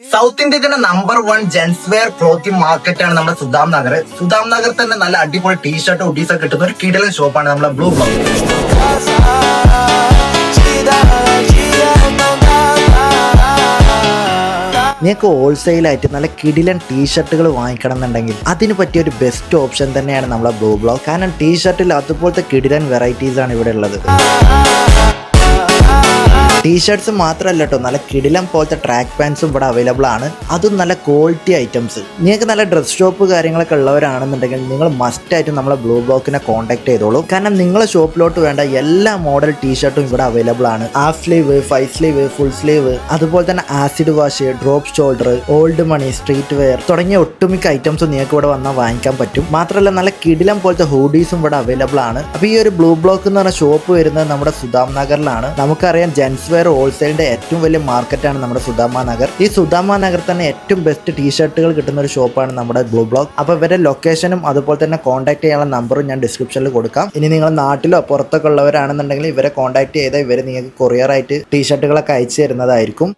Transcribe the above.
South ഇന്ത്യയുടെ number 1 gents wear clothing മാർക്കറ്റാണ് നമ്മുടെ സുദാം നഗർ. സുദാം നഗർ തന്നെ നല്ല അടിപൊളി ടീഷർട്ട് ഹുഡീസ് ഒക്കെ കിട്ടുന്ന ഒരു കിടിലൻ ഷോപ്പാണ് നമ്മുടെ ബ്ലൂ ബ്ലോക്ക്. നിങ്ങൾക്ക് ഹോൾസെയിലായിട്ട് നല്ല കിടിലൻ ടീഷർട്ടുകൾ വാങ്ങിക്കണം എന്നുണ്ടെങ്കിൽ അതിന് പറ്റിയ ഒരു ബെസ്റ്റ് ഓപ്ഷൻ തന്നെയാണ് നമ്മളെ ബ്ലൂ ബ്ലോക്ക്. കാരണം ടീഷർട്ടിൽ അതുപോലത്തെ കിടിലൻ വെറൈറ്റീസ് ആണ് ഇവിടെ ഉള്ളത്. ടീഷർട്ട്സ് മാത്രമല്ല കേട്ടോ, നല്ല കിടിലം പോലത്തെ ട്രാക്ക് പാൻസും ഇവിടെ അവൈലബിൾ ആണ്. അതും നല്ല ക്വാളിറ്റി ഐറ്റംസ്. നിങ്ങൾക്ക് നല്ല ഡ്രസ് ഷോപ്പ് കാര്യങ്ങളൊക്കെ ഉള്ളവരാണെന്നുണ്ടെങ്കിൽ നിങ്ങൾ മസ്റ്റായിട്ടും നമ്മളെ ബ്ലൂ ബ്ലോക്കിനെ കോൺടാക്ട് ചെയ്തോളൂ. കാരണം നിങ്ങളെ ഷോപ്പിലോട്ട് വേണ്ട എല്ലാ മോഡൽ ടീഷർട്ടും ഇവിടെ അവൈലബിൾ ആണ്. Half sleeve, 5 sleeve, full sleeve, അതുപോലെ തന്നെ acid wash, drop shoulder, old money, street wear തുടങ്ങിയ ഒട്ടുമിക്ക ഐറ്റംസും നിങ്ങൾക്ക് ഇവിടെ വന്നാൽ വാങ്ങിക്കാൻ പറ്റും. മാത്രമല്ല നല്ല കിടിലം പോലത്തെ ഹൂഡീസും ഇവിടെ അവൈലബിൾ ആണ്. അപ്പോൾ ഈ ഒരു ബ്ലൂ ബ്ലോക്ക് എന്ന് പറഞ്ഞ ഷോപ്പ് വരുന്നത് നമ്മുടെ സുദാം നഗറിലാണ്. നമുക്കറിയാം ജെൻസ് വെയർ ഹോൾസെയിലിന്റെ ഏറ്റവും വലിയ മാർക്കറ്റാണ് നമ്മുടെ സുദാമ നഗർ. ഈ സുദാമ നഗർ തന്നെ ഏറ്റവും ബെസ്റ്റ് ടീഷർട്ടുകൾ കിട്ടുന്ന ഒരു ഷോപ്പാണ് നമ്മുടെ ബ്ലൂ ബ്ലോക്ക്. അപ്പോൾ ഇവരുടെ ലൊക്കേഷനും അതുപോലെ തന്നെ കോൺടാക്ട് ചെയ്യാനുള്ള നമ്പറും ഞാൻ ഡിസ്ക്രിപ്ഷനിൽ കൊടുക്കാം. ഇനി നിങ്ങൾ നാട്ടിലോ പുറത്തൊക്കെ ഉള്ളവരാണെന്നുണ്ടെങ്കിൽ ഇവരെ കോൺടാക്ട് ചെയ്താൽ ഇവർ നിങ്ങൾക്ക് കൊറിയറായിട്ട് ടീഷർട്ടുകളൊക്കെ അയച്ചു തരുന്നതായിരിക്കും.